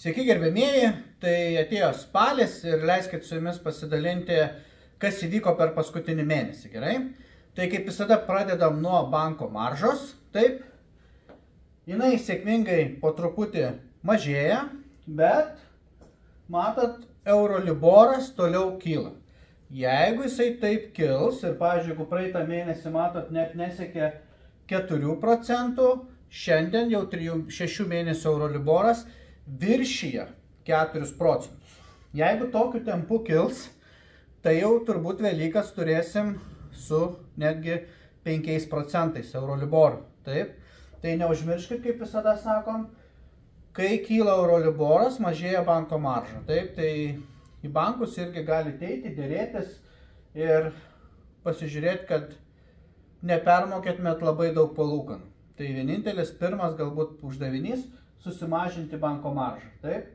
Sveiki gerbėmieji, tai atėjo spalis ir leiskit su jumis pasidalinti, kas įvyko per paskutinį mėnesį, gerai? Tai kaip visada pradedam nuo banko maržos, taip? Jinai sėkmingai po truputį mažėja, bet matot, Euroliboras toliau kyla. Jeigu jisai taip kils ir, pavyzdžiui, jeigu praeitą mėnesį matot net nesiekė 4%, šiandien jau 6 mėnesių Euroliboras viršyje 4%. Jeigu tokiu tempu kils, tai jau turbūt Velykas turėsim su netgi 5% Euroliboru. Taip? Tai neužmirškit, kaip visada sakom, kai kyla Euroliboras, mažėja banko marža. Taip? Tai į bankus irgi galite eiti, dėrėtis ir pasižiūrėti, kad nepermokėtumėt labai daug palūkanų. Tai vienintelis pirmas galbūt uždavinys susimažinti banko maržą. Taip?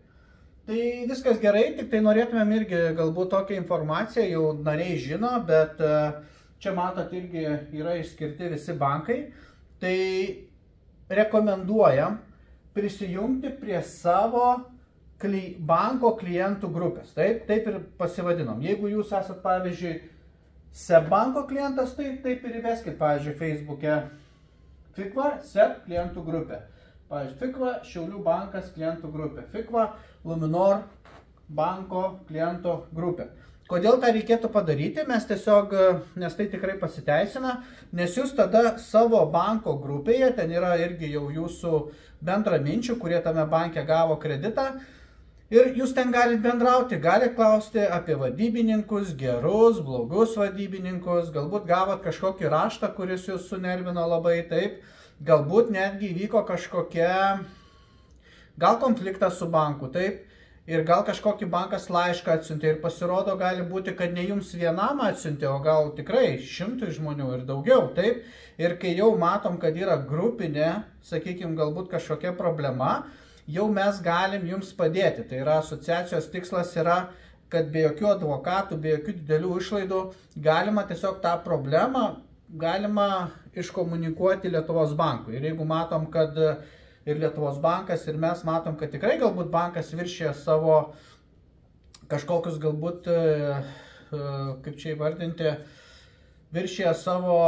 Tai viskas gerai, tik tai norėtumėm irgi galbūt tokią informaciją, jau nariai žino, bet čia matot irgi yra išskirti visi bankai. Tai rekomenduojam prisijungti prie savo banko klientų grupės. Taip ir pasivadinom. Jeigu jūs esat, pavyzdžiui, SEB banko klientas, tai taip ir įveskit, pavyzdžiui, Facebook'e FICVA SEB klientų grupė. Pavyzdžiui, FICVA Šiaulių bankas klientų grupė. FICVA Luminor banko kliento grupė. Kodėl tą reikėtų padaryti? Mes tiesiog, nes tai tikrai pasiteisina, nes jūs tada savo banko grupėje, ten yra irgi jau jūsų bendraminčių, kurie tame banke gavo kreditą, ir jūs ten galite bendrauti, galite klausti apie vadybininkus, gerus, blogus vadybininkus, galbūt gavot kažkokį raštą, kuris jūs sunervino labai, taip, galbūt netgi įvyko kažkokia, gal konfliktas su banku, taip, ir gal kažkokį bankas laišką atsiuntė ir pasirodo gali būti, kad ne jums vienam atsiuntė, o gal tikrai 100 žmonių ir daugiau, taip, ir kai jau matom, kad yra grupinė, sakykime, galbūt kažkokia problema, jau mes galim jums padėti. Tai yra asociacijos tikslas yra, kad be jokių advokatų, be jokių didelių išlaidų galima tiesiog tą problemą galima iškomunikuoti Lietuvos bankui. Ir jeigu matom, kad ir Lietuvos bankas, ir mes matom, kad tikrai galbūt bankas viršė savo kažkokius galbūt, kaip čia įvardinti, viršė savo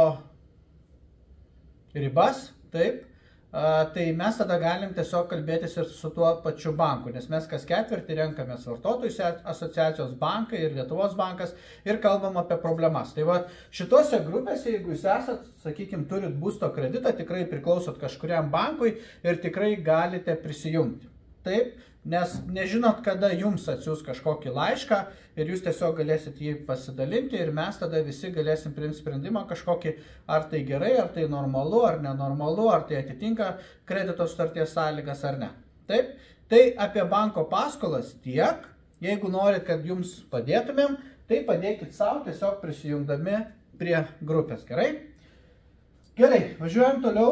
ribas, taip, tai mes tada galim tiesiog kalbėtis ir su tuo pačiu banku, nes mes kas ketvirtį renkamės vartotojų asociacijos bankai ir Lietuvos bankas ir kalbam apie problemas. Tai va, šitose grupėse, jeigu jūs esat, sakykime, turit būsto kreditą, tikrai priklausot kažkuriam bankui ir tikrai galite prisijungti. Taip, nes nežinot, kada jums atsiųs kažkokį laišką ir jūs tiesiog galėsit jį pasidalinti ir mes tada visi galėsim priimti sprendimą kažkokį, ar tai gerai, ar tai normalu, ar nenormalu, ar tai atitinka kredito sutarties sąlygas ar ne. Taip, tai apie banko paskolas tiek. Jeigu norit, kad jums padėtumėm, tai padėkit savo tiesiog prisijungdami prie grupės. Gerai? Gerai, važiuojam toliau.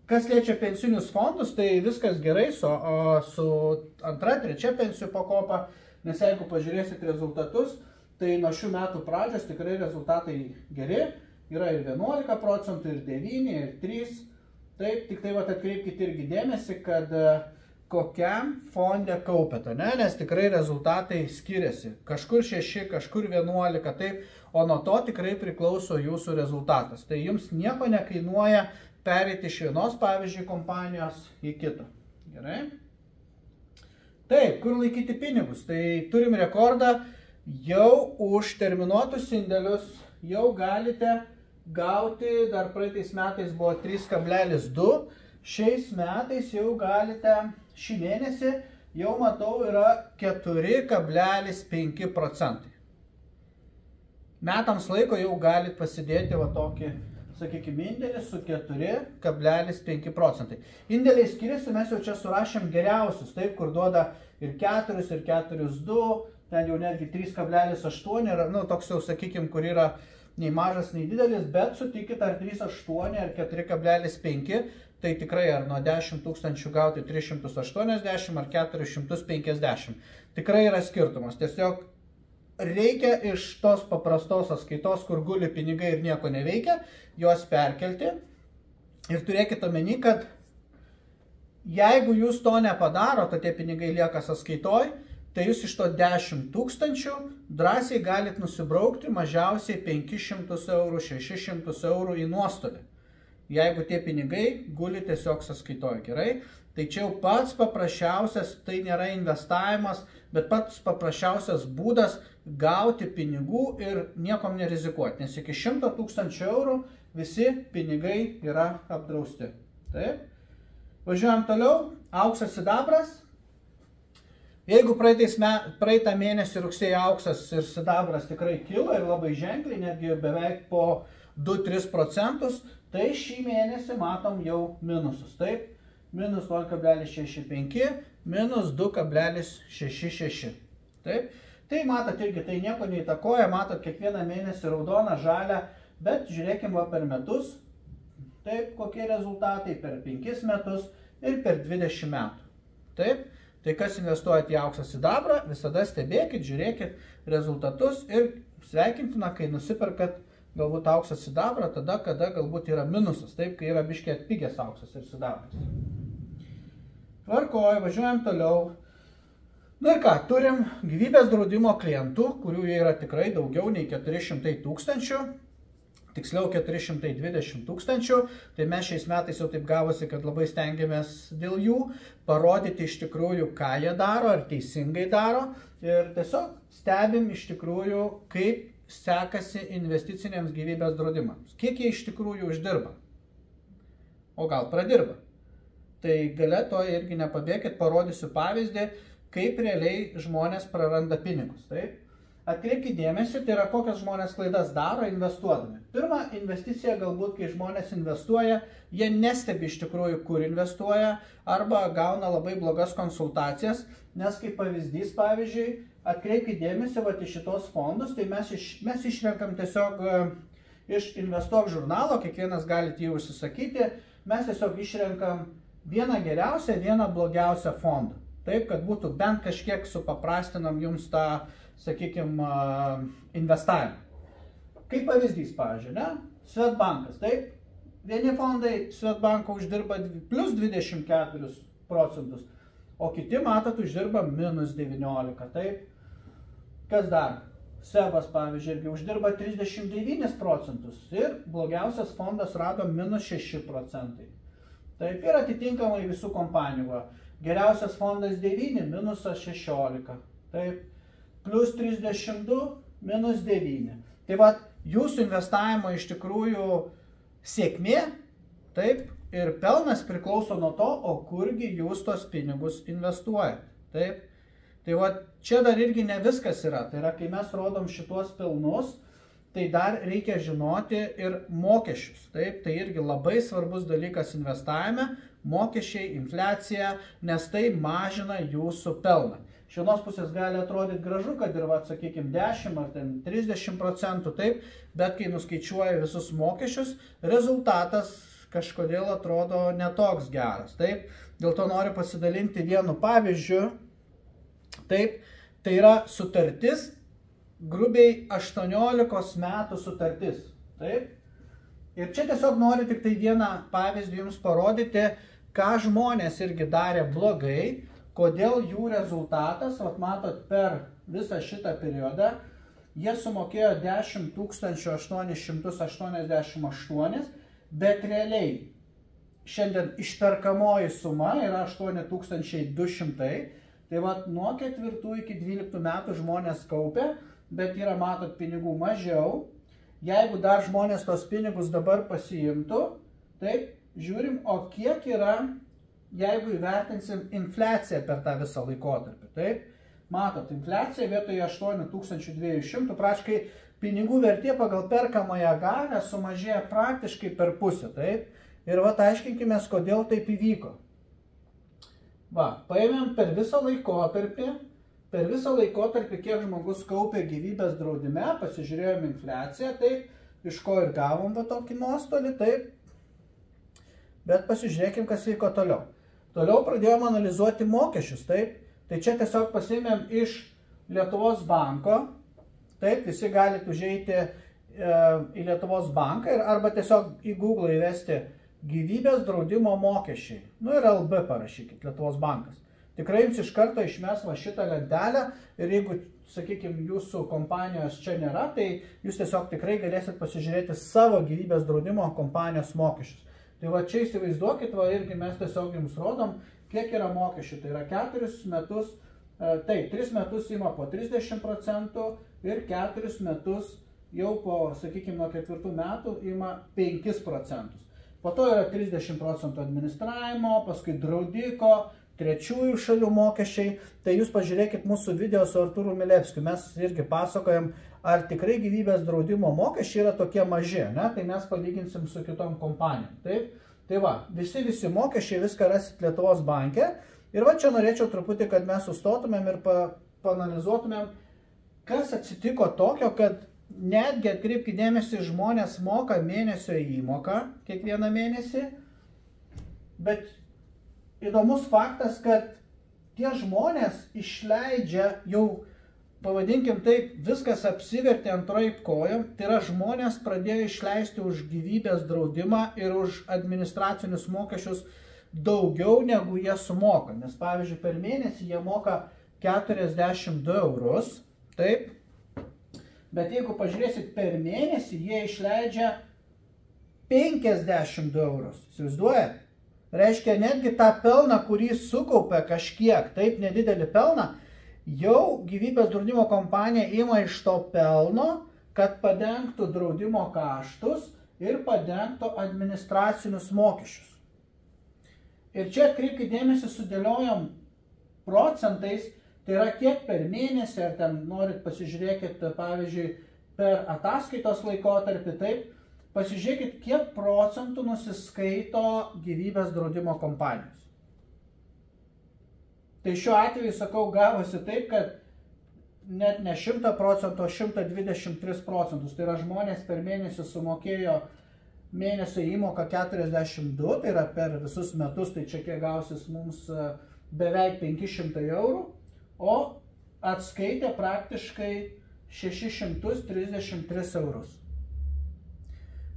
Kas liečia pensinius fondus, tai viskas gerai su antra, trečia pensijų pakopa, nes jeigu pažiūrėsit rezultatus, tai nuo šių metų pradžios tikrai rezultatai geri, yra ir 11%, ir 9%, ir 3%. Taip, tik tai atkreipkite irgi dėmesį, kad kokiam fonde kaupėte, nes tikrai rezultatai skiriasi. Kažkur 6, kažkur 11, taip, o nuo to tikrai priklauso jūsų rezultatas. Tai jums nieko nekainuoja pereiti iš vienos, pavyzdžiui, kompanijos į kitą. Gerai? Taip, kur laikyti pinigus? Tai turim rekordą, jau už terminuotus indėlius jau galite gauti, dar praeitais metais buvo 3,2, šiais metais jau galite, šį mėnesį jau matau yra 4,5%. Metams laiko jau galite pasidėti va tokį, sakykime, indėlis su 4,5%. Indėliai skiriasi, mes jau čia surašėm geriausius, taip, kur duoda ir 4, ir 4,2, ten jau netgi 3,8, nu, toks jau, sakykime, kur yra nei mažas, nei didelis, bet sutikit, ar 3,8, ar 4,5, tai tikrai ar nuo 10 000 gauti 380, ar 450. Tikrai yra skirtumas. Tiesiog reikia iš tos paprastos sąskaitos, kur guli pinigai ir nieko neveikia, juos perkelti. Ir turėkite omeny, kad jeigu jūs to nepadarote, tie pinigai lieka sąskaitoj, tai jūs iš to 10 000 drąsiai galit nusibraukti mažiausiai 500 eurų, 600 eurų į nuostolį. Jeigu tie pinigai guli tiesiog sąskaitoj, gerai? Tai čia jau pats paprasčiausias, tai nėra investavimas, bet pats paprasčiausias būdas gauti pinigų ir niekom nerizikuoti, nes iki 100 000 eurų visi pinigai yra apdrausti. Taip? Važiuojam toliau, auksas sidabras. Jeigu praeitą mėnesį rugsėjo auksas ir sidabras tikrai kilo ir labai ženkliai, netgi beveik po 2-3%, tai šį mėnesį matom jau minusus. Taip? Minus 0,65, minus 2,66. Taip? Tai matot irgi, tai nieko neįtakoja, matot kiekvieną mėnesį raudoną, žalią, bet žiūrėkim va per metus, taip, kokie rezultatai per 5 metus ir per 20 metų. Taip? Tai kas investuojate į auksą sidabrą, visada stebėkit, žiūrėkit rezultatus ir sveikintina, kai nusiperkat galbūt auksą sidabrą, tada, kada galbūt yra minusas, taip, kai yra biškiai atpigęs auksas ir sidabras. Tvarkoj, važiuojam toliau. Na ir ką, turim gyvybės draudimo klientų, kurių yra tikrai daugiau nei 400 000, tiksliau 420 000, tai mes šiais metais jau taip gavosi, kad labai stengiamės dėl jų parodyti iš tikrųjų, ką jie daro, ar teisingai daro, ir tiesiog stebim iš tikrųjų, kaip sekasi investiciniams gyvybės draudimams, kiek jie iš tikrųjų uždirba, o gal pradirba. Tai gale to irgi nepabėkit, parodysiu pavyzdį, kaip realiai žmonės praranda pinigus. Taip? Atkreipkite dėmesį, tai yra kokias žmonės klaidas daro investuodami. Pirma investicija galbūt, kai žmonės investuoja, jie nestebi iš tikrųjų, kur investuoja, arba gauna labai blogas konsultacijas, nes kaip pavyzdys, pavyzdžiui, atkreipkite dėmesį vat, į šitos fondus, tai mes išrenkam tiesiog iš Investuok žurnalo, kiekvienas galite jį užsisakyti, mes tiesiog išrenkam vieną geriausią, vieną blogiausią fondą. Taip, kad būtų bent kažkiek supaprastinam jums tą, sakykime, investavimą. Kaip pavyzdys, pavyzdžiui, ne? Swedbankas, taip? Vieni fondai Swedbanko uždirba plus 24%, o kiti, matot, uždirba minus 19%, taip? Kas dar? Sebas, pavyzdžiui, irgi uždirba 39% ir blogiausias fondas rado minus 6%. Taip, ir atitinkamai visų kompanijų. Geriausias fondas 9, minusas 16. Taip, plus 32, minus 9. Tai va, jūsų investavimo iš tikrųjų sėkmė, taip, ir pelnas priklauso nuo to, o kurgi jūs tos pinigus investuojate. Taip, tai va, čia dar irgi ne viskas yra. Tai yra, kai mes rodom šituos pelnus, tai dar reikia žinoti ir mokesčius. Taip, tai irgi labai svarbus dalykas investavime, mokesčiai, infliacija, nes tai mažina jūsų pelną. Iš vienos pusės gali atrodyti gražu, kad ir, sakykime, 10 ar 30%, taip, bet kai nuskaičiuoja visus mokesčius, rezultatas kažkodėl atrodo netoks geras. Taip, dėl to noriu pasidalinti vienu pavyzdžiu. Taip, tai yra sutartis, grubiai 18 metų sutartis. Taip? Ir čia tiesiog noriu tik tai vieną pavyzdį jums parodyti, ką žmonės irgi darė blogai, kodėl jų rezultatas, vat matot, per visą šitą periodą, jie sumokėjo 10 888, bet realiai šiandien išperkamoji suma yra 8200, tai vat nuo 4 iki 12 metų žmonės kaupia, bet yra, matot, pinigų mažiau. Jeigu dar žmonės tos pinigus dabar pasiimtų, taip, žiūrim, o kiek yra, jeigu įvertinsim infliaciją per tą visą laikotarpį. Taip, matot, infliacija vietoje 8200, praškai pinigų vertė pagal perkamąją galią sumažėja praktiškai per pusę. Taip, ir vat aiškinkime, kodėl taip įvyko. Va, paėmėm per visą laikotarpį, kiek žmogus kaupė gyvybės draudime, pasižiūrėjom infliaciją, taip, iš ko ir gavom va tokį nuostolį, taip. Bet pasižiūrėkim, kas vyko toliau. Toliau pradėjom analizuoti mokesčius, taip. Tai čia tiesiog pasiėmėm iš Lietuvos banko, taip, visi galite užeiti į Lietuvos banką arba tiesiog į Google įvesti gyvybės draudimo mokesčiai. Nu ir LB parašykit, Lietuvos bankas. Tikrai jums iš karto išmes va šitą lentelę ir jeigu, sakykime, jūsų kompanijos čia nėra, tai jūs tiesiog tikrai galėsit pasižiūrėti savo gyvybės draudimo kompanijos mokesčius. Tai va čia įsivaizduokit, va irgi mes tiesiog jums rodom, kiek yra mokesčių. Tai yra 4 metus, taip, 3 metus ima po 30% ir 4 metus jau po, sakykime, nuo 4 metų ima 5%. Po to yra 30% administravimo, paskui draudiko, trečiųjų šalių mokesčiai. Tai jūs pažiūrėkit mūsų video su Artūru Milevskiu. Mes irgi pasakojam, ar tikrai gyvybės draudimo mokesčiai yra tokie maži, ne? Tai mes palyginsim su kitom kompanijom. Taip? Tai va, visi mokesčiai, viską rasit Lietuvos banke. Ir va čia norėčiau truputį, kad mes sustotumėm ir paanalizuotumėm, kas atsitiko tokio, kad netgi atkreipkite dėmesį, žmonės moka mėnesio įmoką kiekvieną mėnesį, bet įdomus faktas, kad tie žmonės išleidžia jau, pavadinkim taip, viskas apsivertė antroji kojom, tai yra žmonės pradėjo išleisti už gyvybės draudimą ir už administracinius mokesčius daugiau negu jie sumoka. Nes pavyzdžiui, per mėnesį jie moka 42 eurus, taip, bet jeigu pažiūrėsit per mėnesį, jie išleidžia 52 eurus, įsivaizduojat? Reiškia, netgi tą pelną, kurį sukaupia kažkiek, taip nedidelį pelną, jau gyvybės draudimo kompanija ima iš to pelno, kad padengtų draudimo kaštus ir padengtų administracinius mokesčius. Ir čia atkreipkite dėmesį, sudėliojom procentais, tai yra kiek per mėnesį, ar ten norit pasižiūrėkit, pavyzdžiui, per ataskaitos laikotarpį, taip, pasižiūrėkit, kiek procentų nusiskaito gyvybės draudimo kompanijos. Tai šiuo atveju, sakau, gavosi taip, kad net ne 100%, o 123 procentus. Tai yra žmonės per mėnesį sumokėjo mėnesio įmoką 42, tai yra per visus metus, tai čia kiek gausis mums beveik 500 eurų, o atskaitė praktiškai 633 eurus.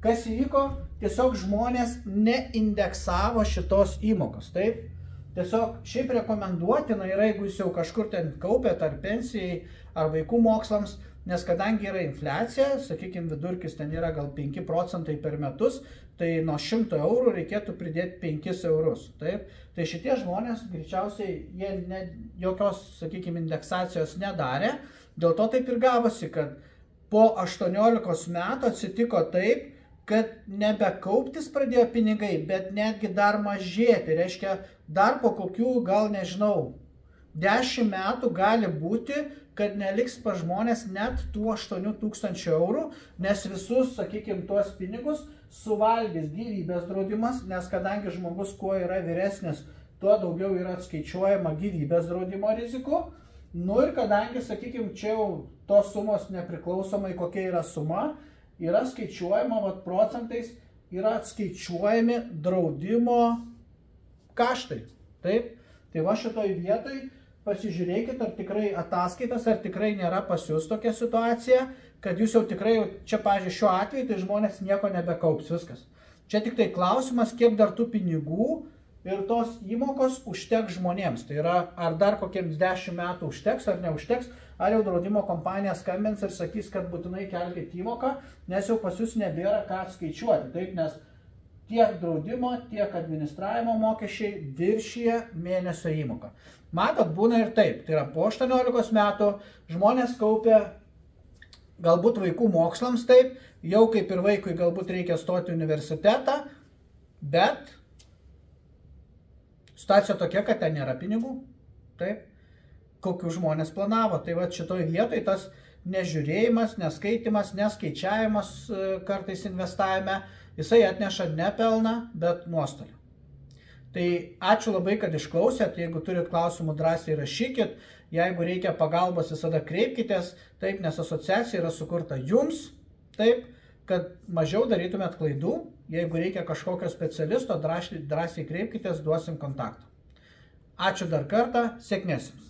Kas įvyko? Tiesiog žmonės neindeksavo šitos įmokos, taip? Tiesiog šiaip rekomenduotina yra, jeigu jūs jau kažkur ten kaupėt ar pensijai, ar vaikų mokslams, nes kadangi yra infliacija, sakykime, vidurkis ten yra gal 5 procentai per metus, tai nuo 100 eurų reikėtų pridėti 5 eurus, taip? Tai šitie žmonės greičiausiai jie jokios, sakykime, indeksacijos nedarė, dėl to taip ir gavosi, kad po 18 metų atsitiko taip, kad nebekauptis pradėjo pinigai, bet netgi dar mažėti. Reiškia, dar po kokių, gal nežinau, 10 metų gali būti, kad neliks pa žmonės net tų 8000 eurų, nes visus, sakykime, tuos pinigus suvalgys gyvybės draudimas, nes kadangi žmogus kuo yra vyresnis, tuo daugiau yra atskaičiuojama gyvybės draudimo rizikų. Nu ir kadangi, sakykime, čia jau tos sumos nepriklausomai kokia yra suma, yra skaičiuojama, vat procentais yra atskaičiuojami draudimo kaštai. Taip? Tai va šitoj vietoj pasižiūrėkit, ar tikrai ataskaitas, ar tikrai nėra pas jūs tokia situacija, kad jūs jau tikrai, čia, pavyzdžiui, šiuo atveju, tai žmonės nieko nebekaups, viskas. Čia tik tai klausimas, kiek dar tų pinigų ir tos įmokos užteks žmonėms. Tai yra, ar dar kokiems 10 metų užteks, ar neužteks, ar jau draudimo kompanija skambins ir sakys, kad būtinai kelkit įmoką, nes jau pas jūs nebėra ką atskaičiuoti. Taip, nes tiek draudimo, tiek administravimo mokesčiai viršyje mėnesio įmoką. Matot, būna ir taip. Tai yra po 18 metų žmonės kaupia galbūt vaikų mokslams, taip, jau kaip ir vaikui galbūt reikia stoti į universitetą, bet situacija tokia, kad ten nėra pinigų, taip, kokių žmonės planavo. Tai va šitoj vietoj tas nežiūrėjimas, neskaitimas, neskaičiavimas kartais investavime, jisai atneša ne pelną, bet nuostolį. Tai ačiū labai, kad išklausėt, jeigu turit klausimų drąsiai rašykit, jeigu reikia pagalbos visada kreipkitės, taip, nes asociacija yra sukurta jums, taip, kad mažiau darytumėt klaidų. Jeigu reikia kažkokio specialisto, drąsiai kreipkitės, duosim kontaktą. Ačiū dar kartą, sėkmės jums.